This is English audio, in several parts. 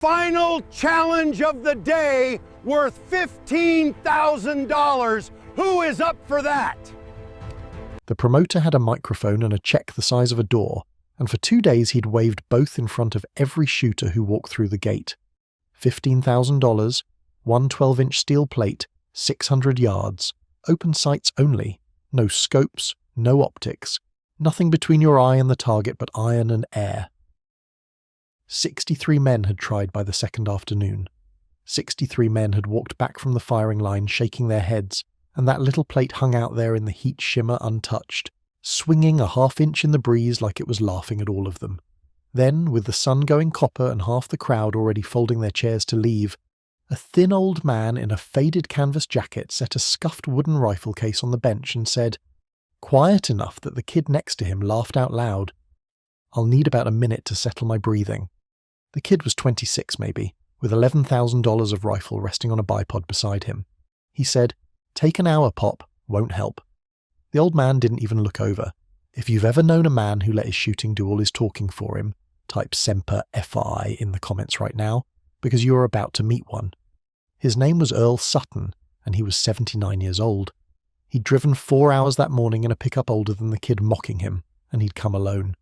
Final challenge of the day, worth $15,000. Who is up for that? The promoter had a microphone and a check the size of a door, and for 2 days he'd waved both in front of every shooter who walked through the gate. $15,000, one 12-inch steel plate, 600 yards, open sights only, no scopes, no optics, nothing between your eye and the target but iron and air. 63 men had tried by the second afternoon. 63 men had walked back from the firing line shaking their heads, and that little plate hung out there in the heat shimmer untouched, swinging a half-inch in the breeze like it was laughing at all of them. Then, with the sun going copper and half the crowd already folding their chairs to leave, a thin old man in a faded canvas jacket set a scuffed wooden rifle case on the bench and said, quiet enough that the kid next to him laughed out loud, "I'll need about a minute to settle my breathing." The kid was 26 maybe, with $11,000 of rifle resting on a bipod beside him. He said, "Take an hour, Pop, won't help." The old man didn't even look over. If you've ever known a man who let his shooting do all his talking for him, type Semper Fi in the comments right now, because you are about to meet one. His name was Earl Sutton, and he was 79 years old. He'd driven 4 hours that morning in a pickup older than the kid mocking him, and he'd come alone.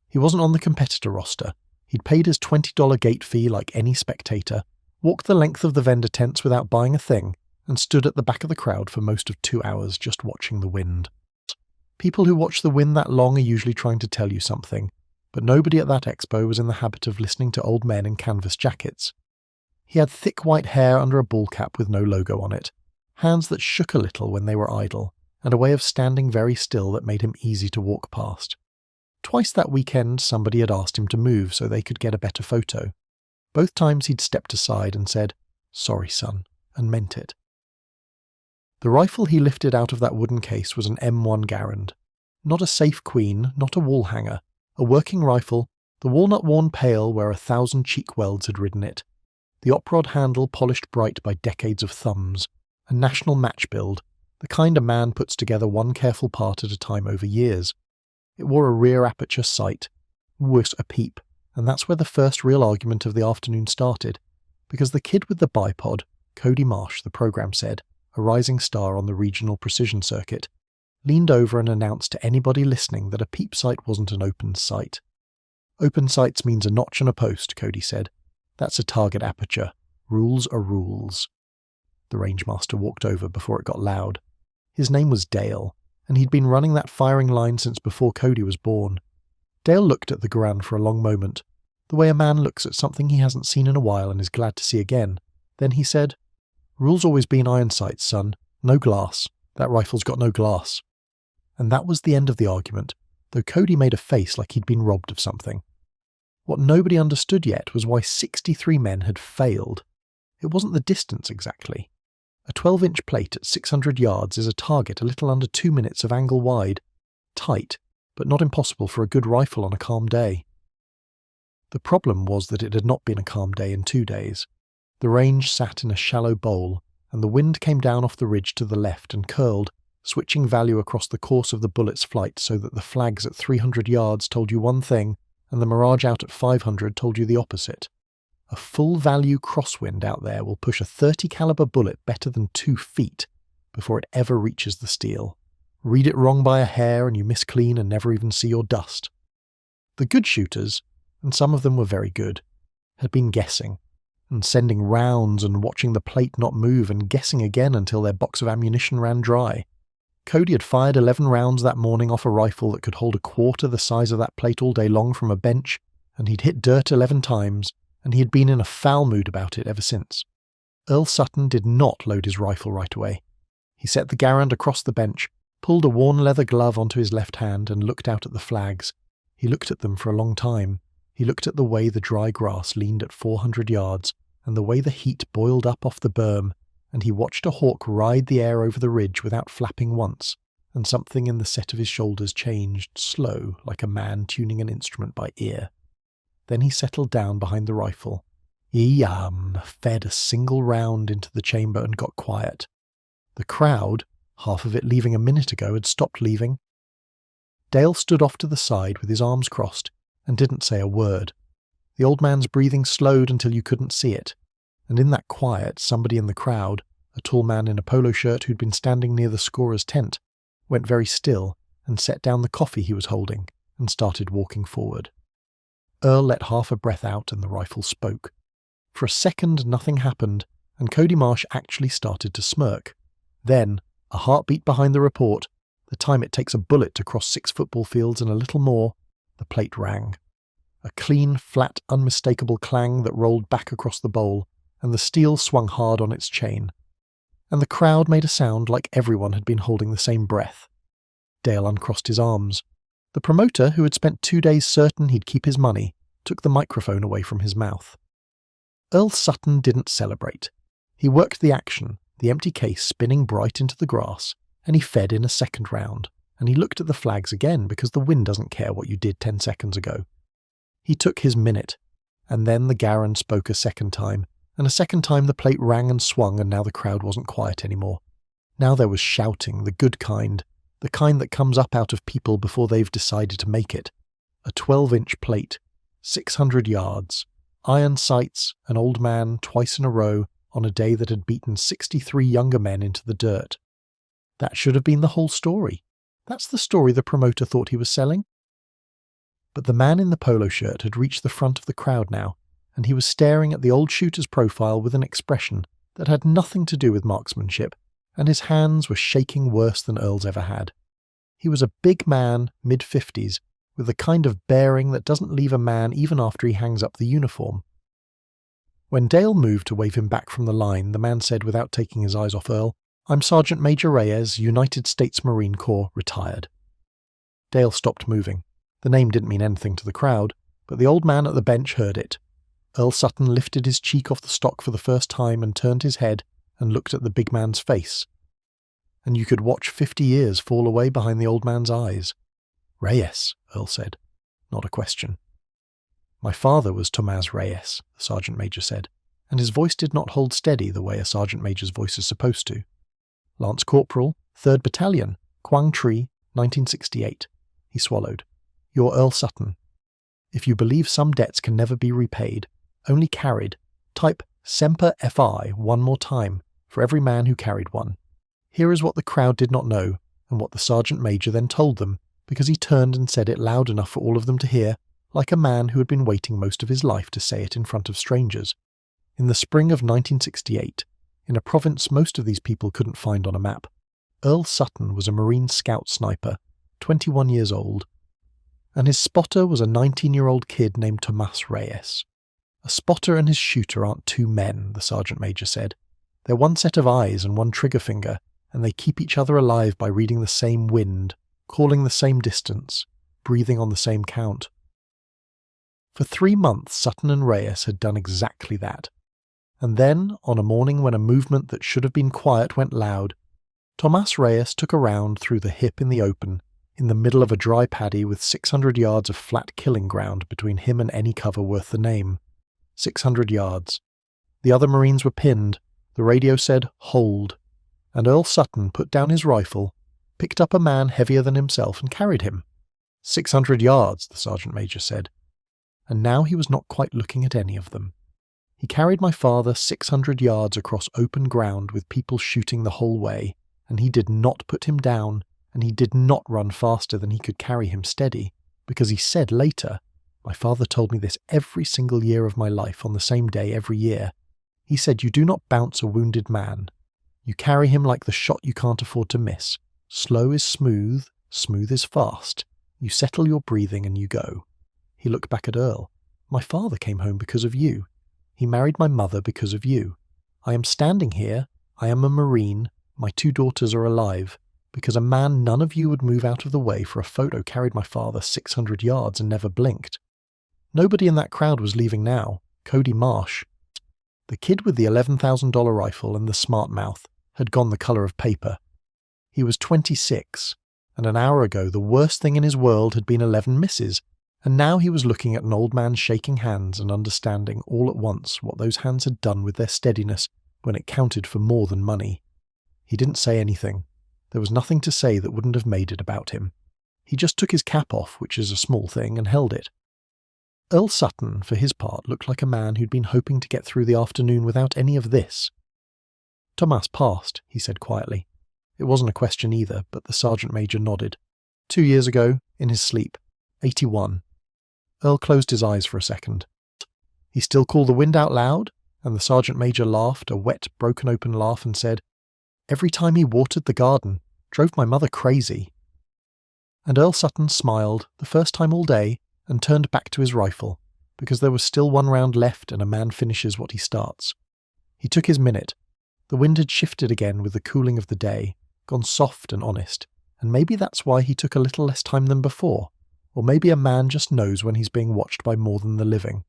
He wasn't on the competitor roster. He'd paid his $20 gate fee like any spectator, walked the length of the vendor tents without buying a thing, and stood at the back of the crowd for most of 2 hours just watching the wind. People who watch the wind that long are usually trying to tell you something, but nobody at that expo was in the habit of listening to old men in canvas jackets. He had thick white hair under a ball cap with no logo on it, hands that shook a little when they were idle, and a way of standing very still that made him easy to walk past. Twice that weekend somebody had asked him to move so they could get a better photo. Both times he'd stepped aside and said, "Sorry, son," and meant it. The rifle he lifted out of that wooden case was an M1 Garand. Not a safe queen, not a wall hanger. A working rifle, the walnut-worn pail where 1,000 cheek welds had ridden it. The op-rod handle polished bright by decades of thumbs. A national match build, the kind a man puts together one careful part at a time over years. It wore a rear aperture sight. Worse a peep, and that's where the first real argument of the afternoon started, because the kid with the bipod, Cody Marsh, the program said, a rising star on the regional precision circuit, leaned over and announced to anybody listening that a peep sight wasn't an open sight. Open sights means a notch and a post, Cody said. That's a target aperture. Rules are rules. The rangemaster walked over before it got loud. His name was Dale, and he'd been running that firing line since before Cody was born. Dale looked at the Garand for a long moment, the way a man looks at something he hasn't seen in a while and is glad to see again. Then he said, "Rule's always been iron sights, son. No glass. That rifle's got no glass." And that was the end of the argument, though Cody made a face like he'd been robbed of something. What nobody understood yet was why 63 men had failed. It wasn't the distance exactly. A 12-inch plate at 600 yards is a target a little under 2 minutes of angle wide. Tight, but not impossible for a good rifle on a calm day. The problem was that it had not been a calm day in 2 days. The range sat in a shallow bowl, and the wind came down off the ridge to the left and curled, switching value across the course of the bullet's flight so that the flags at 300 yards told you one thing, and the mirage out at 500 told you the opposite. A full-value crosswind out there will push a .30 caliber bullet better than 2 feet before it ever reaches the steel. Read it wrong by a hair and you miss clean and never even see your dust. The good shooters, and some of them were very good, had been guessing, and sending rounds and watching the plate not move and guessing again until their box of ammunition ran dry. Cody had fired 11 rounds that morning off a rifle that could hold a quarter the size of that plate all day long from a bench, and he'd hit dirt 11 times, and he had been in a foul mood about it ever since. Earl Sutton did not load his rifle right away. He set the Garand across the bench, pulled a worn leather glove onto his left hand and looked out at the flags. He looked at them for a long time. He looked at the way the dry grass leaned at 400 yards, and the way the heat boiled up off the berm, and he watched a hawk ride the air over the ridge without flapping once, and something in the set of his shoulders changed, slow, like a man tuning an instrument by ear. Then he settled down behind the rifle. He fed a single round into the chamber and got quiet. The crowd, half of it leaving a minute ago, had stopped leaving. Dale stood off to the side with his arms crossed and didn't say a word. The old man's breathing slowed until you couldn't see it, and in that quiet, somebody in the crowd, a tall man in a polo shirt who'd been standing near the scorer's tent, went very still and set down the coffee he was holding and started walking forward. Earl let half a breath out and the rifle spoke. For a second nothing happened, and Cody Marsh actually started to smirk. Then, a heartbeat behind the report, the time it takes a bullet to cross 6 football fields and a little more, the plate rang. A clean, flat, unmistakable clang that rolled back across the bowl, and the steel swung hard on its chain. And the crowd made a sound like everyone had been holding the same breath. Dale uncrossed his arms. The promoter, who had spent 2 days certain he'd keep his money, took the microphone away from his mouth. Earl Sutton didn't celebrate. He worked the action, the empty case spinning bright into the grass, and he fed in a second round, and he looked at the flags again because the wind doesn't care what you did 10 seconds ago. He took his minute, and then the Garan spoke a second time, and a second time the plate rang and swung, and now the crowd wasn't quiet anymore. Now there was shouting, the good kind, the kind that comes up out of people before they've decided to make it. A 12-inch plate, 600 yards, iron sights, an old man twice in a row on a day that had beaten 63 younger men into the dirt. That should have been the whole story. That's the story the promoter thought he was selling. But the man in the polo shirt had reached the front of the crowd now, and he was staring at the old shooter's profile with an expression that had nothing to do with marksmanship, and his hands were shaking worse than Earl's ever had. He was a big man, mid-50s, with the kind of bearing that doesn't leave a man even after he hangs up the uniform. When Dale moved to wave him back from the line, the man said without taking his eyes off Earl, "I'm Sergeant Major Reyes, United States Marine Corps, retired." Dale stopped moving. The name didn't mean anything to the crowd, but the old man at the bench heard it. Earl Sutton lifted his cheek off the stock for the first time and turned his head and looked at the big man's face. And you could watch 50 years fall away behind the old man's eyes. "Reyes," Earl said. Not a question. "My father was Tomás Reyes," the sergeant major said, and his voice did not hold steady the way a sergeant major's voice is supposed to. "Lance Corporal, 3rd Battalion, Quang Tri, 1968. He swallowed. "You're Earl Sutton. If you believe some debts can never be repaid, only carried, type Semper Fi one more time for every man who carried one." Here is what the crowd did not know, and what the sergeant major then told them, because he turned and said it loud enough for all of them to hear, like a man who had been waiting most of his life to say it in front of strangers. In the spring of 1968, in a province most of these people couldn't find on a map, Earl Sutton was a Marine Scout sniper, 21 years old, and his spotter was a 19-year-old kid named Tomás Reyes. A spotter and his shooter aren't two men, the sergeant major said. They're one set of eyes and one trigger finger, and they keep each other alive by reading the same wind, calling the same distance, breathing on the same count. For 3 months, Sutton and Reyes had done exactly that. And then, on a morning when a movement that should have been quiet went loud, Tomás Reyes took a round through the hip in the open, in the middle of a dry paddy with 600 yards of flat killing ground between him and any cover worth the name. 600 yards. The other Marines were pinned. The radio said, "Hold." And Earl Sutton put down his rifle, picked up a man heavier than himself and carried him. 600 yards, the sergeant major said. And now he was not quite looking at any of them. He carried my father 600 yards across open ground with people shooting the whole way, and he did not put him down, and he did not run faster than he could carry him steady, because he said later, my father told me this every single year of my life on the same day every year, he said, "You do not bounce a wounded man. You carry him like the shot you can't afford to miss. Slow is smooth, smooth is fast. You settle your breathing and you go." He looked back at Earl. "My father came home because of you. He married my mother because of you. I am standing here, I am a Marine, my 2 daughters are alive, because a man none of you would move out of the way for a photo carried my father 600 yards and never blinked." Nobody in that crowd was leaving now. Cody Marsh, the kid with the $11,000 rifle and the smart mouth, had gone the color of paper. He was 26, and an hour ago the worst thing in his world had been 11 misses, and now he was looking at an old man shaking hands and understanding all at once what those hands had done with their steadiness when it counted for more than money. He didn't say anything. There was nothing to say that wouldn't have made it about him. He just took his cap off, which is a small thing, and held it. Earl Sutton, for his part, looked like a man who'd been hoping to get through the afternoon without any of this. "Tomas passed," he said quietly. It wasn't a question either, but the sergeant major nodded. 2 years ago, in his sleep. 81. Earl closed his eyes for a second. "He still call the wind out loud?" And the sergeant major laughed, a wet, broken open laugh, and said, "Every time he watered the garden. Drove my mother crazy." And Earl Sutton smiled, the first time all day, and turned back to his rifle, because there was still one round left and a man finishes what he starts. He took his minute. The wind had shifted again with the cooling of the day, gone soft and honest, and maybe that's why he took a little less time than before, or maybe a man just knows when he's being watched by more than the living.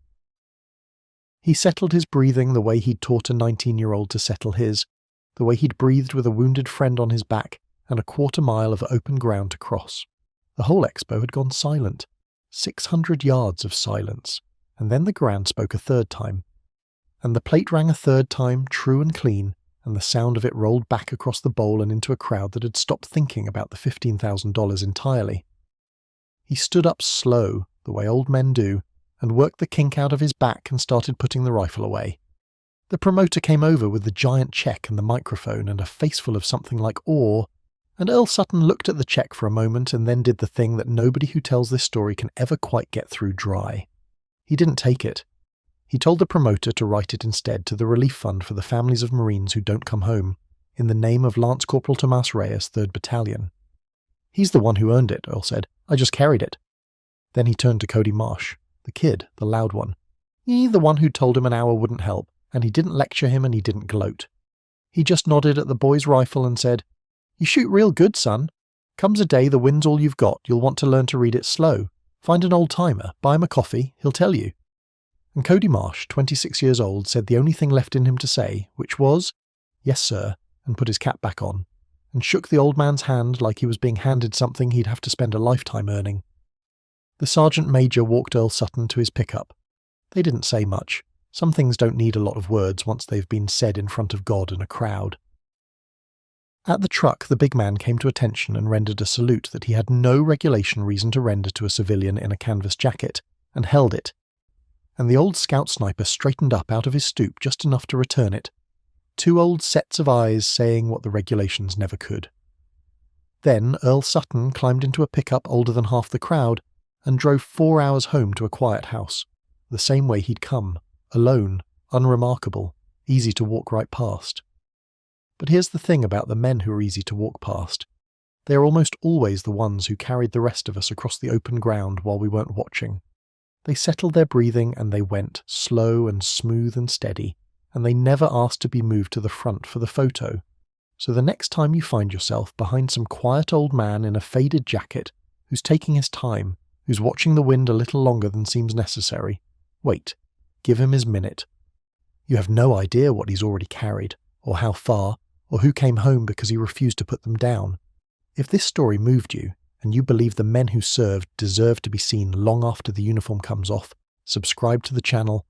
He settled his breathing the way he'd taught a 19-year-old to settle his, the way he'd breathed with a wounded friend on his back and a quarter-mile of open ground to cross. The whole expo had gone silent. 600 yards of silence, and then the ground spoke a third time. And the plate rang a third time, true and clean, and the sound of it rolled back across the bowl and into a crowd that had stopped thinking about the $15,000 entirely. He stood up slow, the way old men do, and worked the kink out of his back and started putting the rifle away. The promoter came over with the giant check and the microphone and a face full of something like awe, and Earl Sutton looked at the check for a moment and then did the thing that nobody who tells this story can ever quite get through dry. He didn't take it. He told the promoter to write it instead to the relief fund for the families of Marines who don't come home, in the name of Lance Corporal Tomas Reyes, 3rd Battalion. "He's the one who earned it," Earl said. "I just carried it." Then he turned to Cody Marsh, the kid, the loud one. The one who told him an hour wouldn't help, and he didn't lecture him and he didn't gloat. He just nodded at the boy's rifle and said, "You shoot real good, son. Comes a day the wind's all you've got, you'll want to learn to read it slow. Find an old-timer, buy him a coffee, he'll tell you." And Cody Marsh, 26 years old, said the only thing left in him to say, which was, "Yes, sir," and put his cap back on, and shook the old man's hand like he was being handed something he'd have to spend a lifetime earning. The sergeant major walked Earl Sutton to his pickup. They didn't say much. Some things don't need a lot of words once they've been said in front of God and a crowd. At the truck, the big man came to attention and rendered a salute that he had no regulation reason to render to a civilian in a canvas jacket, and held it. And the old scout sniper straightened up out of his stoop just enough to return it. 2 old sets of eyes saying what the regulations never could. Then Earl Sutton climbed into a pickup older than half the crowd and drove 4 hours home to a quiet house, the same way he'd come, alone, unremarkable, easy to walk right past. But here's the thing about the men who are easy to walk past. They are almost always the ones who carried the rest of us across the open ground while we weren't watching. They settled their breathing and they went, slow and smooth and steady, and they never asked to be moved to the front for the photo. So the next time you find yourself behind some quiet old man in a faded jacket, who's taking his time, who's watching the wind a little longer than seems necessary, wait, give him his minute. You have no idea what he's already carried, or how far, or who came home because he refused to put them down. If this story moved you, and you believe the men who served deserve to be seen long after the uniform comes off, subscribe to the channel,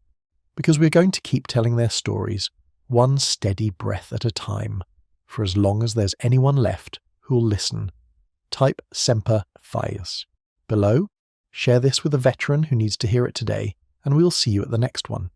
because we're going to keep telling their stories, one steady breath at a time, for as long as there's anyone left who'll listen. Type Semper Fides below, share this with a veteran who needs to hear it today, and we'll see you at the next one.